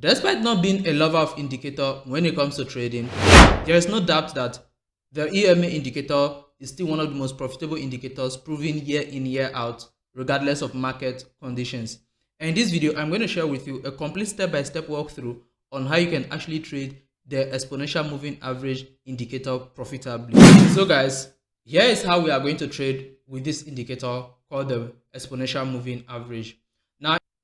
Despite not being a lover of indicator when it comes to trading, there is no doubt that the EMA indicator is still one of the most profitable indicators, proven year in year out regardless of market conditions. And in this video, I'm going to share with you a complete step-by-step walkthrough on how you can actually trade the exponential moving average indicator profitably. So guys, here is how we are going to trade with this indicator called the exponential moving average.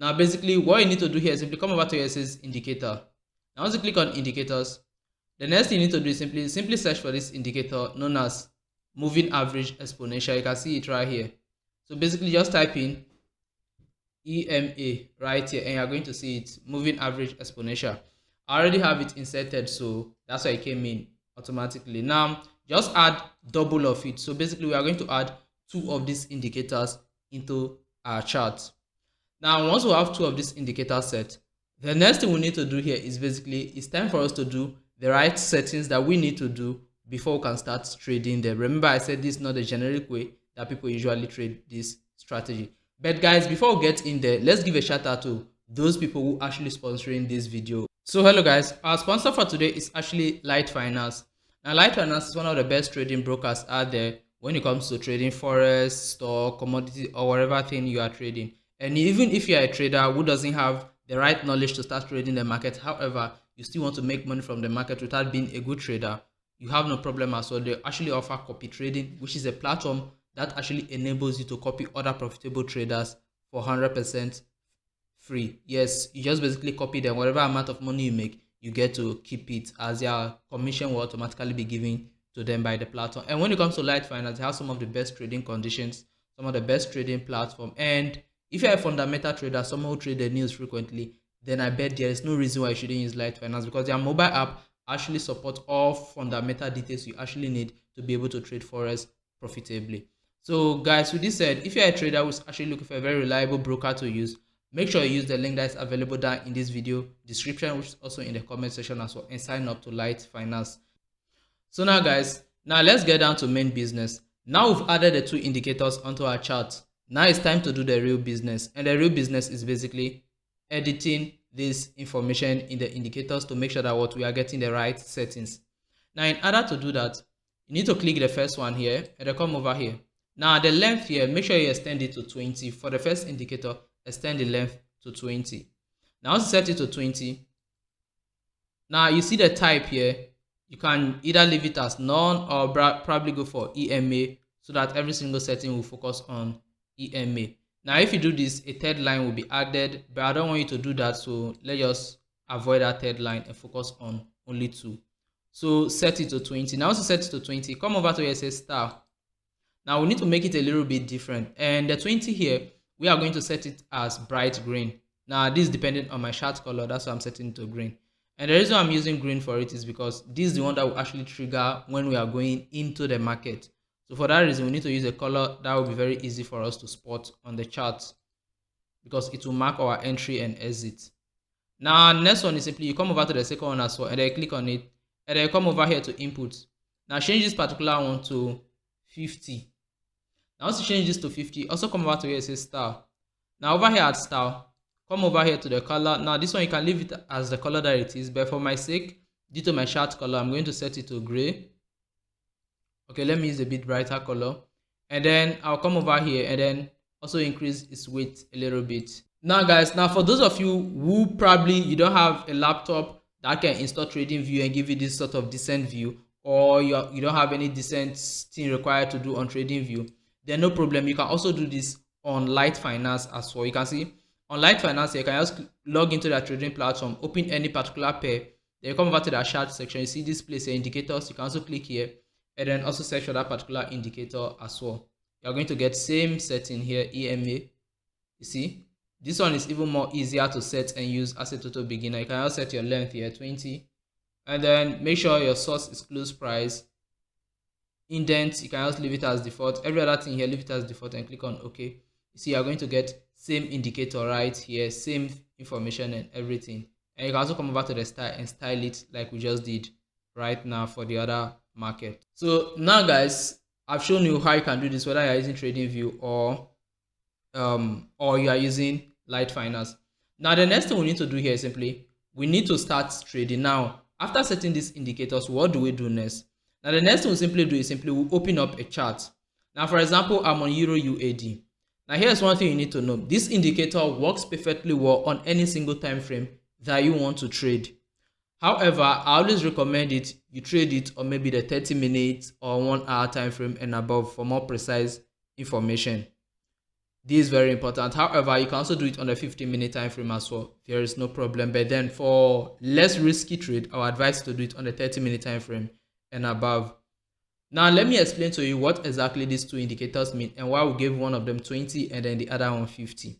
Now basically what you need to do here is simply come over to your says indicator. Now once you click on indicators, the next thing you need to do is simply search for this indicator known as moving average exponential. You can see it right here. So basically just type in EMA right here and you're going to see it, moving average exponential. I already have it inserted, so that's why it came in automatically. Now just add double of it. So basically we are going to add 2 of these indicators into our chart. Now once we have 2 of these indicators set, the next thing we need to do here is basically it's time for us to do the right settings that we need to do before we can start trading them. Remember I said this is not the generic way that people usually trade this strategy. But guys, before we get in there, let's give a shout out to those people who are actually sponsoring this video. So hello guys, our sponsor for today is actually Light Finance. Now Light Finance is one of the best trading brokers out there when it comes to trading forex, stock, commodity, or whatever thing you are trading. And even if you are a trader who doesn't have the right knowledge to start trading the market, however, you still want to make money from the market without being a good trader, you have no problem as well. They actually offer copy trading, which is a platform that actually enables you to copy other profitable traders for 100% free. Yes, you just basically copy them. Whatever amount of money you make, you get to keep it, as their commission will automatically be given to them by the platform. And when it comes to Light Finance, they have some of the best trading conditions, some of the best trading platform. And if you're a fundamental trader, someone who trades the news frequently, then I bet there is no reason why you shouldn't use Light Finance, because their mobile app actually supports all fundamental details you actually need to be able to trade forex profitably. So guys, with this said, if you're a trader who's actually looking for a very reliable broker to use, make sure you use the link that is available down in this video description, which is also in the comment section as well, and sign up to Light Finance. So now guys, let's get down to main business. Now we've added the 2 indicators onto our chart. Now it's time to do the real business, and the real business is basically editing this information in the indicators to make sure that what we are getting the right settings. Now in order to do that, you need to click the first one here and then come over here. Now the length here, make sure you extend it to 20. For the first indicator, extend the length to 20. Now once you set it to 20, now you see the type here, you can either leave it as none or probably go for EMA, so that every single setting will focus on EMA. Now if you do this, a third line will be added, but I don't want you to do that, so let's just avoid that third line and focus on only 2. So set it to 20. Now once you set it to 20, come over to where it says style. Now we need to make it a little bit different, and the 20 here, we are going to set it as bright green. Now this is dependent on my chart color, that's why I'm setting it to green. And the reason I'm using green for it is because this is the one that will actually trigger when we are going into the market. So for that reason, we need to use a color that will be very easy for us to spot on the chart, because it will mark our entry and exit. Now next one is simply you come over to the second one as well, and then click on it, and then come over here to input. Now change this particular one to 50. Now once you change this to 50, also come over to where it says style. Now over here at style, come over here to the color. Now this one you can leave it as the color that it is, but for my sake, due to my chart color, I'm going to set it to gray. Okay, let me use a bit brighter color, and then I'll come over here and then also increase its weight a little bit. Now guys, for those of you who probably you don't have a laptop that can install TradingView and give you this sort of decent view, or you don't have any decent thing required to do on TradingView, then no problem, you can also do this on Light Finance as well. You can see on Light Finance, you can just log into that trading platform, open any particular pair, then you come over to the chart section, you see this place here, indicators, you can also click here and then also search for that particular indicator as well. You're going to get same setting here, EMA. You see, this one is even more easier to set and use as a total beginner. You can also set your length here 20, and then make sure your source is close price. Indent, you can also leave it as default. Every other thing here, leave it as default and click on OK. You see, you're going to get same indicator right here, same information and everything. And you can also come over to the style and style it like we just did right now for the other market. So now guys, I've shown you how you can do this, whether you're using TradingView or you are using Light Finance. Now the next thing we need to do here is simply we need to start trading. Now, after setting these indicators, what do we do next? Now, the next thing we simply do is simply we open up a chart. Now, for example, I'm on Euro UAD. Now, here's one thing you need to know. This indicator works perfectly well on any single time frame that you want to trade. However, I always recommend it you trade it on maybe the 30 minutes or 1 hour time frame and above for more precise information. This is very important. However, you can also do it on a 15-minute time frame as well. There is no problem. But then for less risky trade, I would advise to do it on a 30-minute time frame and above. Now, let me explain to you what exactly these two indicators mean and why we gave one of them 20 and then the other one 50.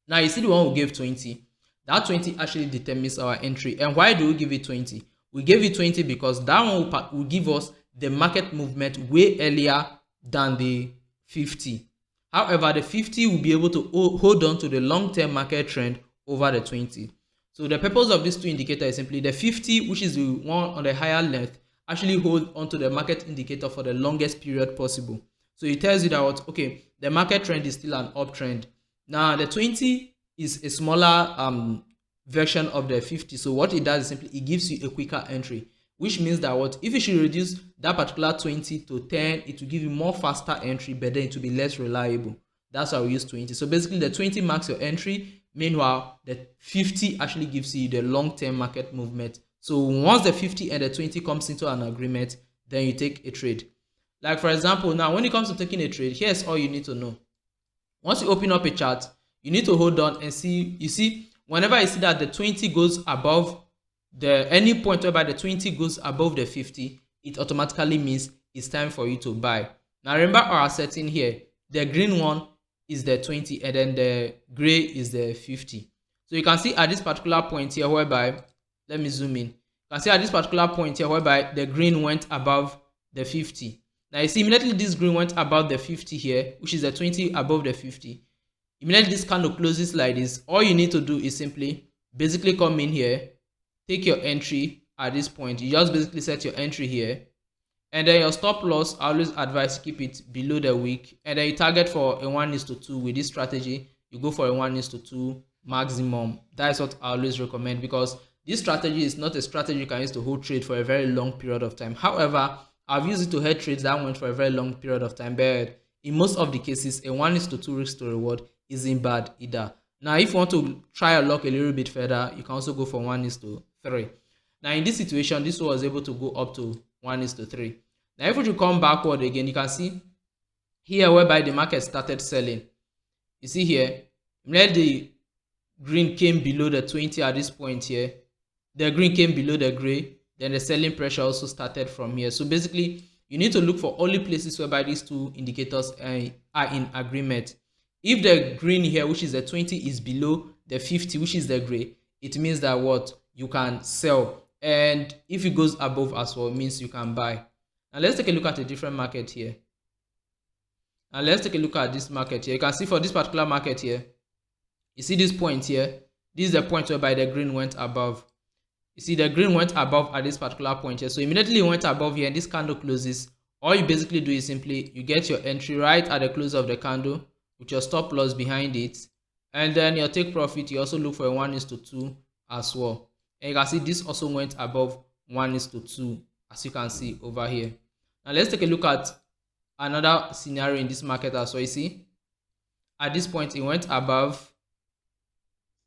Now, you see the one we gave 20. That 20 actually determines our entry. And why do we give it 20? We gave it 20 because that one will give us the market movement way earlier than the 50. However, the 50 will be able to hold on to the long-term market trend over the 20. So the purpose of these two indicators is simply the 50, which is the one on the higher length, actually hold onto the market indicator for the longest period possible. So it tells you that, okay, the market trend is still an uptrend. Now, the 20 is a smaller version of the 50. So what it does is simply it gives you a quicker entry, which means that if you should reduce that particular 20 to 10, it will give you more faster entry, but then it will be less reliable. That's why we use 20. So basically the 20 marks your entry. Meanwhile, the 50 actually gives you the long-term market movement. So once the 50 and the 20 comes into an agreement, then you take a trade. Like for example, now when it comes to taking a trade, here's all you need to know. Once you open up a chart, you need to hold on and see, you see, whenever you see that the 20 goes above any point whereby the 20 goes above the 50, it automatically means it's time for you to buy. Now remember our setting here, the green one is the 20 and then the gray is the 50. So you can see at this particular point here whereby, let me zoom in, you can see at this particular point here whereby the green went above the 50. Now you see immediately this green went above the 50 here, which is the 20 above the 50. Immediately this candle closes like this. All you need to do is simply basically come in here, take your entry at this point. You just basically set your entry here, and then your stop loss, I always advise keep it below the wick, and then you target for a 1:2. With this strategy, you go for a 1:2 maximum. That's what I always recommend, because this strategy is not a strategy you can use to hold trade for a very long period of time. However, I've used it to head trades that went for a very long period of time, but in most of the cases, a 1:2 risk to reward isn't bad either. Now, if you want to try your luck a little bit further, you can also go for 1:3. Now, in this situation, this was able to go up to 1:3. Now, if you come backward again, you can see here whereby the market started selling. You see here, the green came below the 20 at this point here. The green came below the gray. Then the selling pressure also started from here. So basically, you need to look for only places whereby these two indicators are in agreement. If the green here, which is the 20, is below the 50, which is the gray, it means that you can sell. And if it goes above as well, it means you can buy. Now let's take a look at a different market here. Now let's take a look at this market here. You can see for this particular market here, you see this point here. This is the point whereby the green went above. You see the green went above at this particular point here. So immediately it went above here and this candle closes. All you basically do is simply you get your entry right at the close of the candle with your stop loss behind it. And then your take profit, you also look for a 1:2 as well. And you can see this also went above 1:2, as you can see over here. Now let's take a look at another scenario in this market as well. You see at this point it went above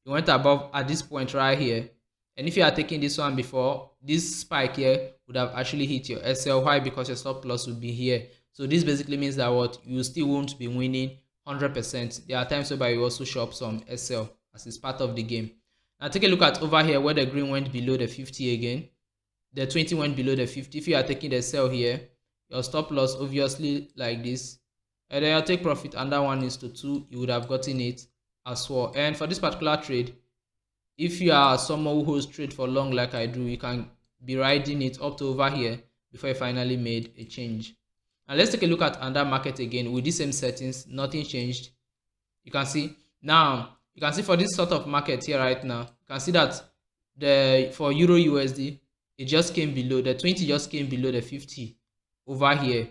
at this point right here. And if you are taking this one before, this spike here would have actually hit your SL. Why? Because your stop loss would be here. So this basically means that you still won't be winning 100%. There are times whereby you also show up some SL as it's part of the game. Now take a look at over here where the green went below the 50 again. The 20 went below the 50. If you are taking the sell here, your stop loss obviously like this. And then your take profit under 1:2, you would have gotten it as well. And for this particular trade, if you are someone who holds trade for long like I do, you can be riding it up to over here before you finally made a change. And let's take a look at another market again with the same settings. Nothing changed. You can see now, you can see for this sort of market here right now, you can see that for Euro USD, it just came below, the 20 just came below the 50 over here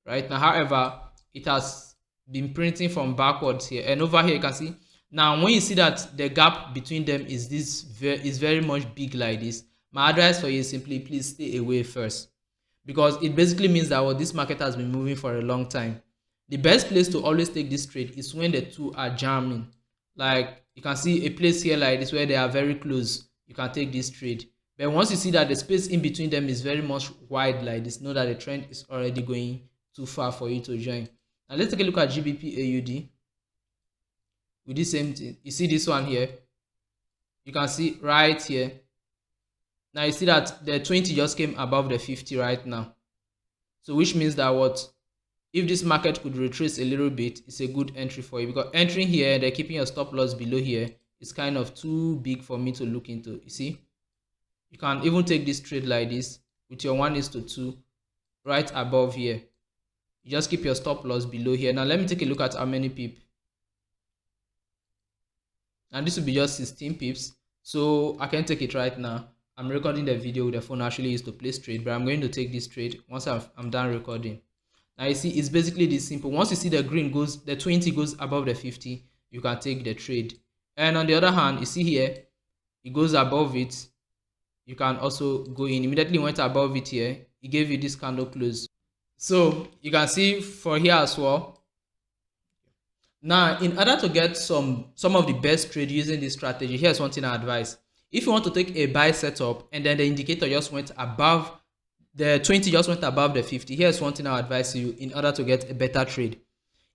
right now. However, it has been printing from backwards here, and over here you can see Now when you see that the gap between them is very much big like this, my advice for you is simply please stay away first, because it basically means that this market has been moving for a long time. The best place to always take this trade is when the two are jamming. Like you can see a place here like this where they are very close, you can take this trade. But once you see that the space in between them is very much wide like this, know that the trend is already going too far for you to join. Now let's take a look at GBP AUD with the same thing. You see this one here, you can see right here. Now you see that the 20 just came above the 50 right now, so which means that if this market could retrace a little bit, it's a good entry for you, because entering here, they're keeping your stop loss below here, is kind of too big for me to look into. You see, you can even take this trade like this with your 1:2 right above here. You just keep your stop loss below here. Now let me take a look at how many pips, and this will be just 16 pips, so I can take it right now. I'm recording the video with the phone I actually used to place trade, but I'm going to take this trade once I'm done recording. Now you see, it's basically this simple. Once you see the green goes, the 20 goes above the 50, you can take the trade. And on the other hand, you see here, it goes above it, you can also go in. Immediately went above it here, it gave you this candle close. So you can see for here as well. Now, in order to get some of the best trade using this strategy, here's one thing I advise. If you want to take a buy setup and then the indicator just went above, the 20 just went above the 50, here's one thing I advise you in order to get a better trade.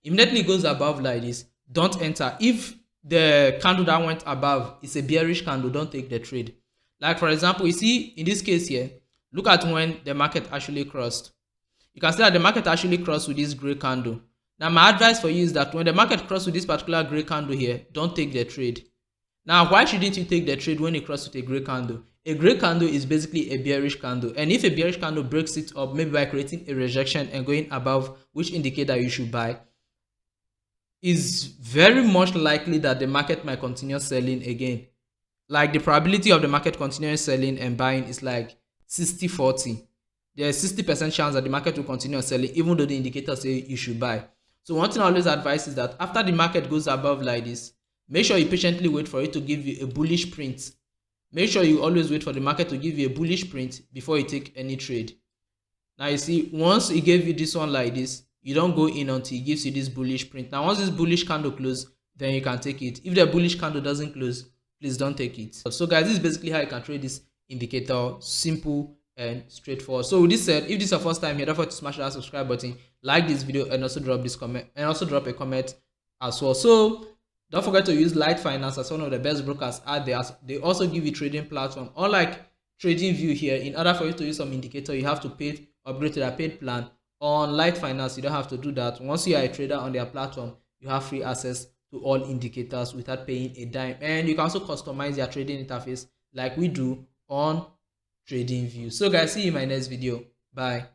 Immediately goes above like this, don't enter. If the candle that went above is a bearish candle, don't take the trade. Like for example, you see in this case here, look at when the market actually crossed. You can see that the market actually crossed with this gray candle. Now my advice for you is that when the market crosses with this particular gray candle here, don't take the trade. Now why shouldn't you take the trade when it crosses with a gray candle? A gray candle is basically a bearish candle, and if a bearish candle breaks it up, maybe by creating a rejection and going above, which indicate that you should buy, is very much likely that the market might continue selling again. Like the probability of the market continuing selling and buying is like 60-40. There's 60% chance that the market will continue selling even though the indicator say you should buy. So one thing I always advise is that after the market goes above like this, make sure you patiently wait for it to give you a bullish print. Make sure you always wait for the market to give you a bullish print before you take any trade. Now you see, once it gave you this one like this, you don't go in until it gives you this bullish print. Now once this bullish candle closes, then you can take it. If the bullish candle doesn't close, please don't take it. So guys, this is basically how you can trade this indicator. Simple and straightforward. So with this said, if this is your first time here, don't forget to smash that subscribe button, like this video, and also drop this comment, and also drop a comment as well. So don't forget to use Light Finance as one of the best brokers out there. They also give you trading platform. Unlike TradingView here, in order for you to use some indicator, you have to upgrade to their paid plan. On Light Finance, you don't have to do that. Once you are a trader on their platform, you have free access to all indicators without paying a dime. And you can also customize your trading interface like we do on TradingView. So guys, see you in my next video. Bye.